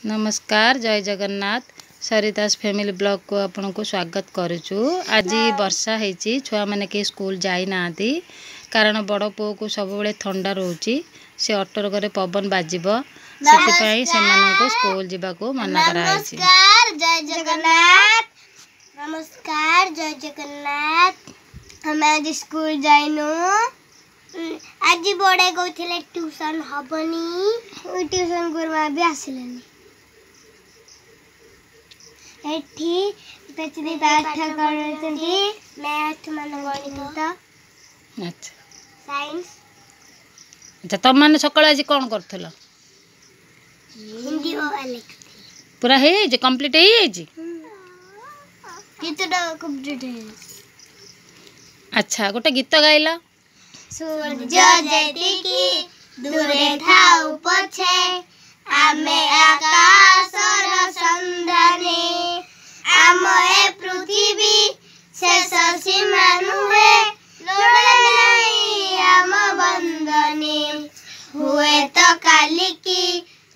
नमस्कार, जय Jagannath. Sarita's family blog को आपण को स्वागत करुचु। आज वर्षा होती, छुआ मैंने कहीं स्कूल जाई ना कारण बड़ पु को सब बेले ठंडा रोची से ऑटो करे पवन बाजिब से स्कूल जावाक मना कराई। जय जगन्नाथ। नमस्कार, जय जगन्नाथ। हम आज स्कूल जाइनु। आज बड़े कहते ट्यूशन हबनी, ट्यूशन गुरुमा भी आसिलेनी। एठी पेचदी पाठ करछंती, मैथ मन गणित। अच्छा, साइंस। अच्छा, तुम माने सकाळ आज कोन करथलो? हिंदी और लिख पूरा हे जे कंप्लीट हे जे कितना कंप्लीट है। अच्छा, गोटे गीत गाइला। सूरज जयती की दूरे थाउ पछे, आमे आकाशर संधानी, आम ए पृथ्वी शेष सीमा नुहे, लोड़े नहीं आम बंदनी। हुए तो काली की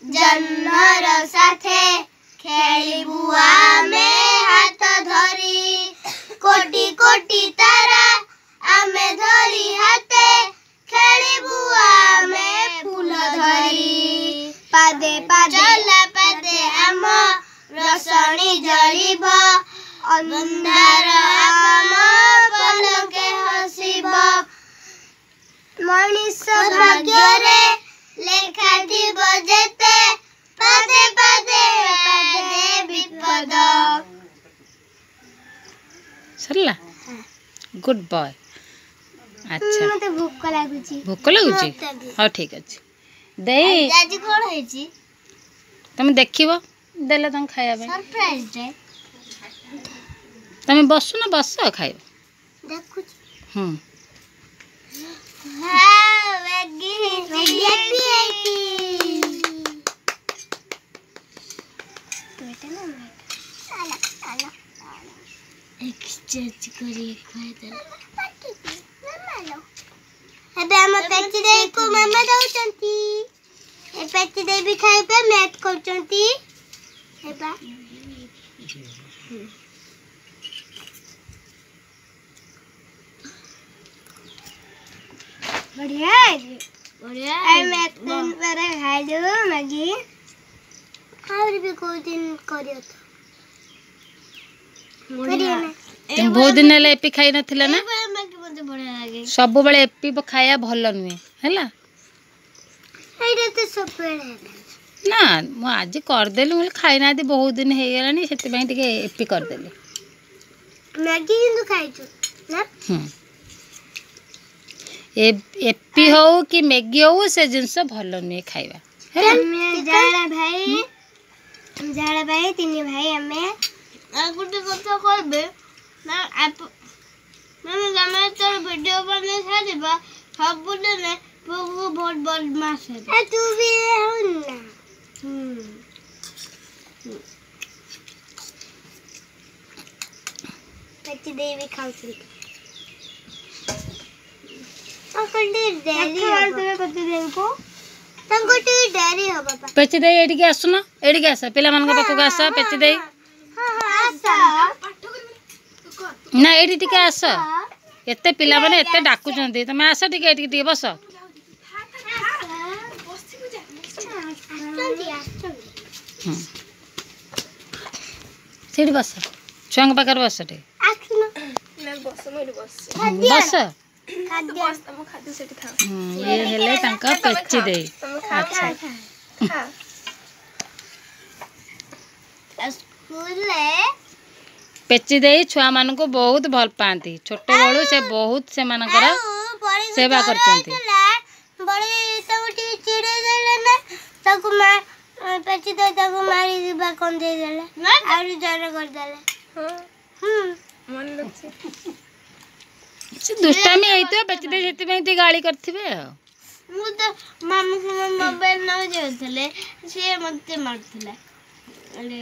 जन्मर साथे, खेलिबु आमे हाथ धरी, कोटि कोटि तारा आमे धरी हाथे, खेलिबु आमे फूल धरी। पादे पादे पादे आम रसणी जलिब, अंधार आम पलके हसिब। मनीष भाग्य रे लेखा दिब जेते, पादे पादे पादे विपद। सरला गुड बॉय। अच्छा, मते भूख लागुची। भूख लगुची? हाँ, ठीक अच्छे। दे आज कोन हेची? तुम देखिबो देले तुम खाया बे सरप्राइज रे। तुम बसु ना बस खाइबो। देखु हम्म, हां मैगी हैकी। बेटा ना आला आला एक चर्च करी खाए दे। मामा एबे हम पेची दे को मामा दउचंती। ए पेची दे भी खाइ पे मैथ करचंती। एबा बढ़िया है जी, बढ़िया है। मैथ दिन पर खाइ दो मैगी। और भी कोई दिन करियो तो करियो ना। तुम बहुत दिन ले एपी खाई नथिला ना? मैगी मते बढ़िया लागे। सब बेले एपी खाया भल नुहे हैला। एटा तो सब बेले ना मु आज कर देली, मु खाई ना बहुत दिन हे गेलानी, सेति पई टिके एपी कर देली। मैगी किंतु खाइछु ना। एपी हो कि मैगी हो से जिनस भल नुहे खाइबा हैला। जाड़ा भाई तीन भाई हमें आ गुटे कथा कहबे ना। आप मैं जमे तो वीडियो बने छाड़बा सब बुले ने वो बहुत बदमाश है। ए तू भी हो ना। पेची दे भी खाउछी। अंकल दे डेली हो पेची दे को तंगोटी डेरी हो बाबा। पेची दे एडी के आसुना, एडी के आस पिला मन के पाखो आस। पेची दे हां हां आसा ना एडी टिके आस। एते पिला माने एते डाकु चंदी, तमे आस टिके एडी टिके बस। सीढ़ी बस, छुआ पाखर बस टे बस। ये हेले तांका पेची दे। अच्छा, स्कूल पेची दे छुआ मान को बहुत भल पाती। छोट बड़ू से बहुत से मानकर सेवा करचंती। बड़ी तोटी चिड़े देले ना ताकू मार पेची दे ताकू मारी दिबा कोन दे देले और जरे कर देले। मन लक्षे से दुष्टामी आई तो पेची दे सेति पई ती गाली करथिबे। मु तो मामा के मोबाइल न जेथले से मते मारथले। अरे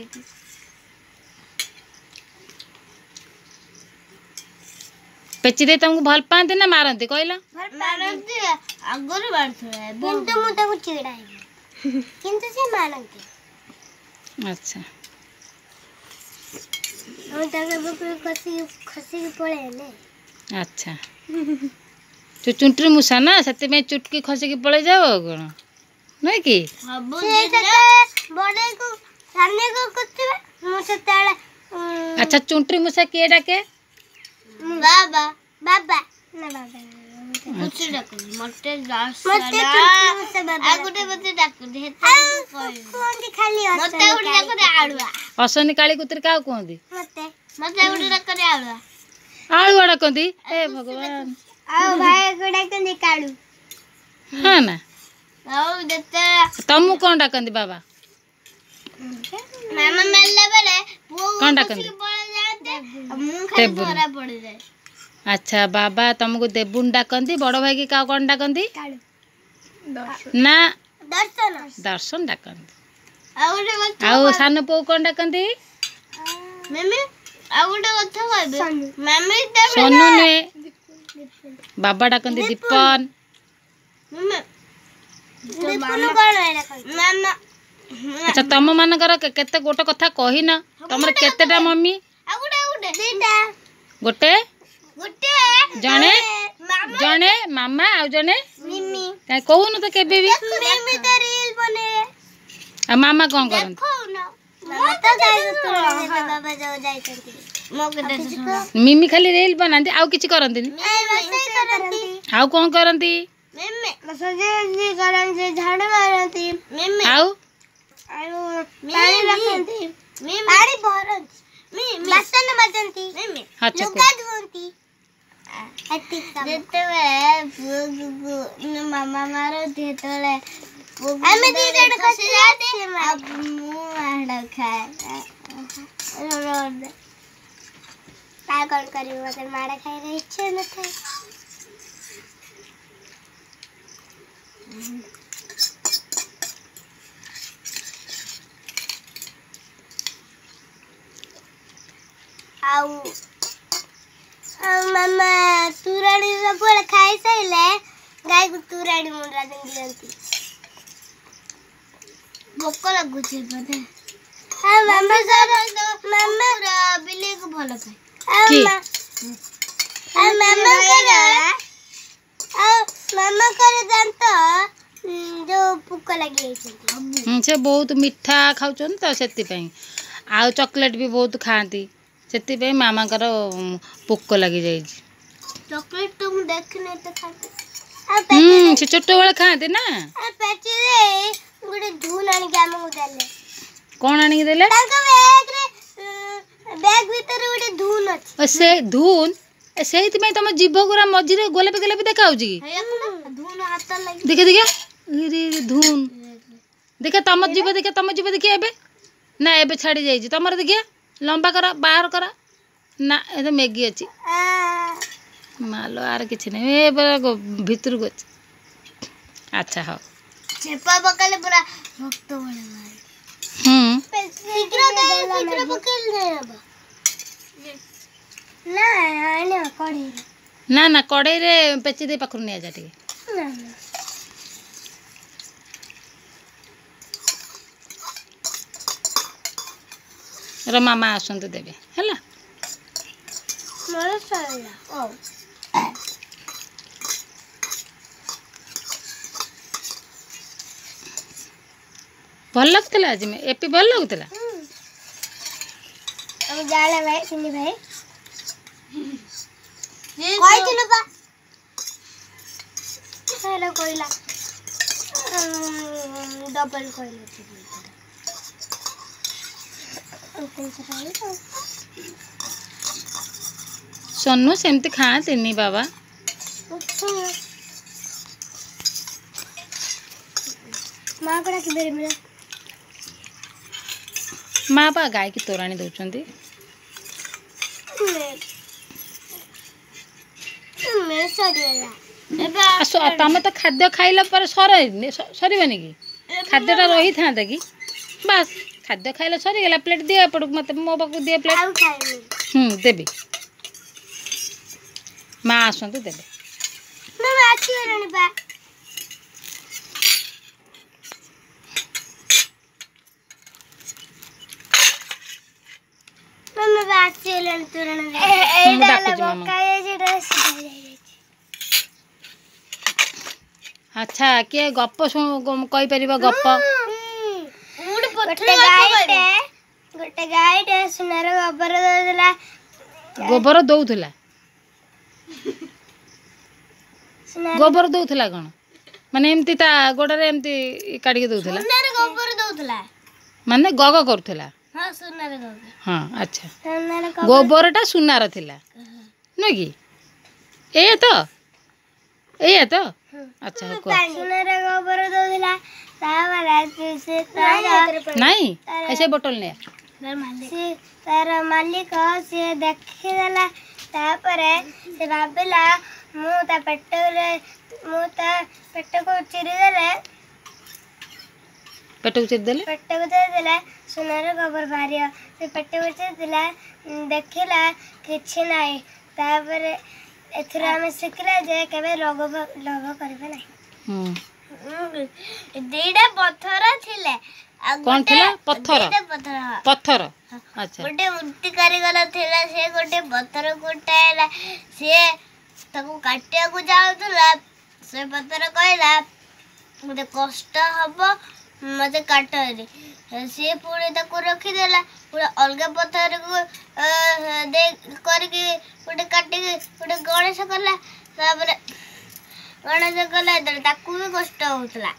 पेची दे तुमको भल पाते ना मारती कहला? मारती आगुरी मारथले किंतु मु ताकू चिड़ाई किंतु से मानती। अच्छा हम ताके बकरी खसी पळेले अच्छा तू चुंटरी मूषा ना से चुटकी खसिकी पड़े जाओ कौन नहीं कि बड़े को सामने को कुछ मुझे ताला अच्छा चुंटरी मूषा किए डाके बाबा बाबा ना बाबा कुछ डाको मटे मटे से बाबा आगुटे मते डाको हेता कोंदी खाली मते उडी डाको आळुआ असनी काली कुतर का कोंदी मते मते उडी डाको आळुआ आळुआ डाकंदी ए भगवान आओ भाई को डाकंदी काळू हाँ ना आओ देते तमु कौन डाकंदी बाबा मामा मेले बेले कौन डाकंदी पड़ जाते मुंह खाली धरा पड़ जाए अच्छा बाबा तुमको देबुन डाकंदी बड़ भाई की का कौन डाकंदी ना दर्शन दर्शन डाकंदी आउ सान पो कौन डाकंदी मम्मी आ गोटे कथा कहबे मम्मी सोनू ने बाबा डाकंदी दीपन मम्मी दीपन कोन है मामा अच्छा तुम मानकर केते गोटे कथा कही ना तुमर केतेटा मम्मी आ गोटे दीटा गोटे गोटे जणे जणे मामा आ जणे मिमी काई कहून तो केबे भी मिमी तो रील बने आ मामा कौन करन देखो ना मामा तो जाई तो बाबा जाओ जाई करती मो के दे मिमी खाली रील बनांती आउ किछि करंती करती आउ कौन करंती मिमी सजे करन से झाड़ू मारती मिमी आउ आउ पानी रखती मिमी पानी भरन मिमी बसन मजंती मिमी अच्छा लुगा धोती अति देते वे मामा मारो देते ले हमें दी जड़ खसी जाते अब मुंह आड़ा खाए रोड काय कौन करी मगर माड़ा खाए रे इच्छा न था आउ मामा तुराड़ी सब खाई साइले गाय को तुराड़ी मुंडा दियंती भोक लागुଛି बोधे हां मामा सर मामा बिल्ली को भलो खाए हां मामा करे मामा करे जानत जो भोक लागि छै से बहुत मिठा खाउछन तो सेति पई आ चॉकलेट भी बहुत खाती सेति पई मामा कर पोक लगी जाई चॉकलेट तो मैं देखने तो खाते से छोट वाला खाते ना आ पेटी रे गुडे धून आनी के हमहु देले कौन आनी देले ताका बैग भीतर गुडे धून अछि से धून सेति में तुम जीभ गुरा मझी रे गोलापी गोलापी देखाउची की धून हाथ लगी देखे देखे रे धून देखे तुम जीभ देखे एबे ना एबे छाड़ी जाई तमर देखे लंबा करा बाहर करा ना ए तो मैगी अछि मालो आर किछ नै ए भीतर को अच्छा हो चेपा बकले पूरा रक्त बळे मारे शीघ्र बकल दे बाबा ना आने कड़ी ना ना कड़ाई रे पेची दे पाखु नै जा ठीक ना रो मामा आसंतु देबे हला मोर सळला ओ भल लगतला आज में एपी भल लगतला अब जाले भाई सिनी भाई कोई दिनो बा हेलो कोइला डबल कोइला सोनू सेमती खाते नहीं बाबा माँ को डाकी बेरे मेरे माँ बा गाय की तोराणी दौरान मेरे सरिया तुम तो खाद्य खाइला पर सरबनी कि खाद्यटा रही था कि बस खाद्य खाइला सरीगला प्लेट दिए पड़ू मत मो पाक दिए प्लेट देवी माँ आसतु देवे ହେଲାଣି ତୋରଣ ମୁଁ ଡାକୁଛି ମାମା। ଆଚ୍ଛା କିଏ ଗପ କହିପାରିବ ଗପ? ଗୋଟେ ଗାଈଟେ ସୁନାର ଗୋବର ଦଉଥିଲା। ଗୋବର ଦଉଥିଲା? ଗୋବର ଦଉଥିଲା କଣ ମାନେ ଏମିତି ତା ଗୋଡରେ ଏମିତି କାଢିକି ଦଉଥିଲା? ସୁନାର ଗୋବର ଦଉଥିଲା ମାନେ ଗଗ କରୁଥିଲା? ହଁ ସୁନାର ଗୋବର। ହଁ ଆଚ୍ଛା ଗୋବରଟା ସୁନାର ଥିଲା ନୁହେଁ କି? ଏଇଆ ତ ଆଚ୍ଛା ହଉ କୁହ। ସୁନାର ଗୋବର ଦଉଥିଲା ତାପରେ ସେ ନାଇଁ ସେ ବୋଟଲ ନେ ତାର ମାଲିକ ସିଏ ଦେଖିଦେଲା। ତାପରେ ସେ ଭାବିଲା ମୁଁ ତା ପେଟକୁ ଚିରିଦେଲେ ସୁନାର ଗୋବର ବାହାରିବ। ସେ ପେଟକୁ ଚିରିଦେଲା ଦେଖିଲା କିଛି ନାହିଁ। ତାପରେ ଏଥିରୁ ଆମେ ଶିଖିଲା ଯେ କେବେ ଲୋଭ କରିବା ନାହିଁ। ଦିଟା ପଥର ଥିଲେ। କଣ ଥିଲା? ପଥର। ଆଚ୍ଛା ଗୋଟେ ମୂର୍ତ୍ତି କାରିଗର ଥିଲା। ସେ ଗୋଟେ ପଥର କୁଟାଇଲା। ସିଏ ତାକୁ କାଟିବାକୁ ଯାଉଥିଲା। ସେ ପଥର କହିଲା ମତେ କଷ୍ଟ ହବ ମତେ କାଟନି। ସିଏ ପୁଣି ତାକୁ ରଖିଦେଲା। ପୁଣି ଅଲଗା ପଥରକୁ କରିକି ଗୋଟେ କାଟିକି ଗୋଟେ ଗଣେଶ କଲା। ତାପରେ ଗଣେଶ କଲା ତାକୁ ବି କଷ୍ଟ ହଉଥିଲା।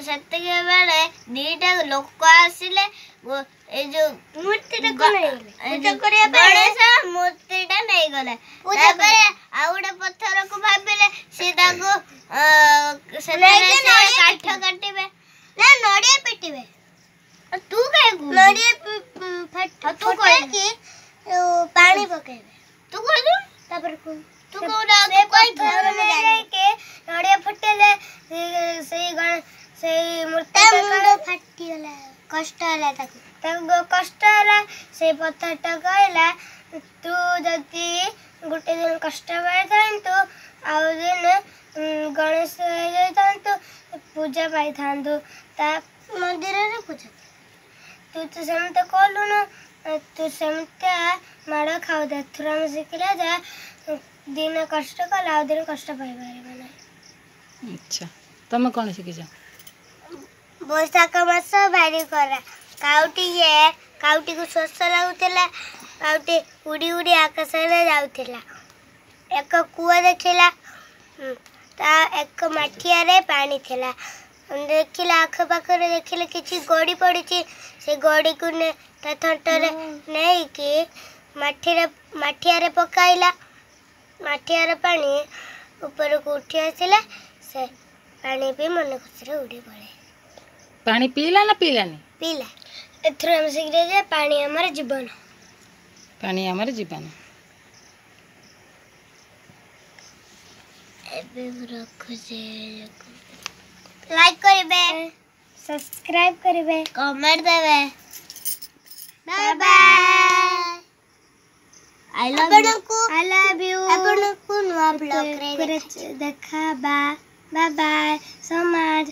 ସେତିକି ବେଳେ ଦିଟା ଲୋକ ଆସିଲେ। ଏଇ ଯୋଉ ଗଣେଶ ମୂର୍ତ୍ତିଟା ନେଇଗଲେ। ତାପରେ ଆଉ ଗୋଟେ ପଥରକୁ ଭାବିଲେ ସେ ତାକୁ କାଠ କାଟିବେ ନା ନଡିଆ ପିଟିବେ। ତୁ ନଡିଆ ଫୁଟେଇକି ପାଣି ପକେଇବେ। ତୁ କହିଲୁ ତାପରେ ନଡିଆ ଫୁଟେଇଲେ ସେଇ ମୂର୍ତ୍ତି ଫାଟିଗଲା। କଷ୍ଟ ହେଲା ତାକୁ କଷ୍ଟ ହେଲା। ସେଇ ପଥରଟା କହିଲା ତୁ ଯଦି ଗୋଟେ ଦିନ କଷ୍ଟ ପାଇଥାନ୍ତୁ ଆଉ ଦିନ ଗଣେଶ ହେଇଯାଇଥାନ୍ତୁ ପୂଜା ପାଇଥାନ୍ତୁ ତା ମନ୍ଦିରରେ ପୂଜା। ତୁ ତ ସେମିତି କଲୁନୁ। ତୁ ସେମିତିଆ ମାଡ଼ ଖାଉ। ଏଥର ଆମେ ଶିଖିଲା ଯେ ଦିନ କଷ୍ଟ କଲେ ଆଉ ଦିନ କଷ୍ଟ ପାଇପାରିବ ନାହିଁ। ଆଚ୍ଛା ତମେ କଣ ଶିଖିଛ? ବୈଶାଖ ମାସ ଭାରି ଖରା। କାଉଟିକୁ ଶୋଷ ଲାଗୁଥିଲା। କାଉଟି ଉଡ଼ି ଉଡ଼ି ଆକାଶରେ ଯାଉଥିଲା। ଏକ କୂଅ ଦେଖିଲା। ତା ଏକ ମାଠିଆରେ ପାଣି ଥିଲା। ଦେଖିଲା ଆଖପାଖରେ ଦେଖିଲେ କିଛି ଗଡ଼ି ପଡ଼ିଛି। ସେ ଗଡ଼ିକୁ ତା ଥଣ୍ଟରେ ନେଇକି ମାଠିଆରେ ପକାଇଲା। ମାଠିଆର ପାଣି ଉପରକୁ ଉଠି ଆସିଲା। ସେ ପାଣି ପିଇ ମନ ଖୁସିରେ ଉଡ଼ି ପଳେଇଲା। ପାଣି ପିଇଲା ନା ପିଇଲାନି? ପିଇଲା। ଏଥର ଆମେ ଶିଖିଲେ ଯେ ପାଣି ଆମର ଜୀବନ। ପାଣି ଆମର ଜୀବନ। ଏବେ ରଖୁଛି। ଲାଇକ୍ କରିବେ, ସବସ୍କ୍ରାଇବ କରିବେ, କମେଣ୍ଟ ଦେବେ। Bye bye. I love you. ଆପଣଙ୍କୁ ନୂଆ ବ୍ଲଗରେ ଦେଖା। Bye bye so much.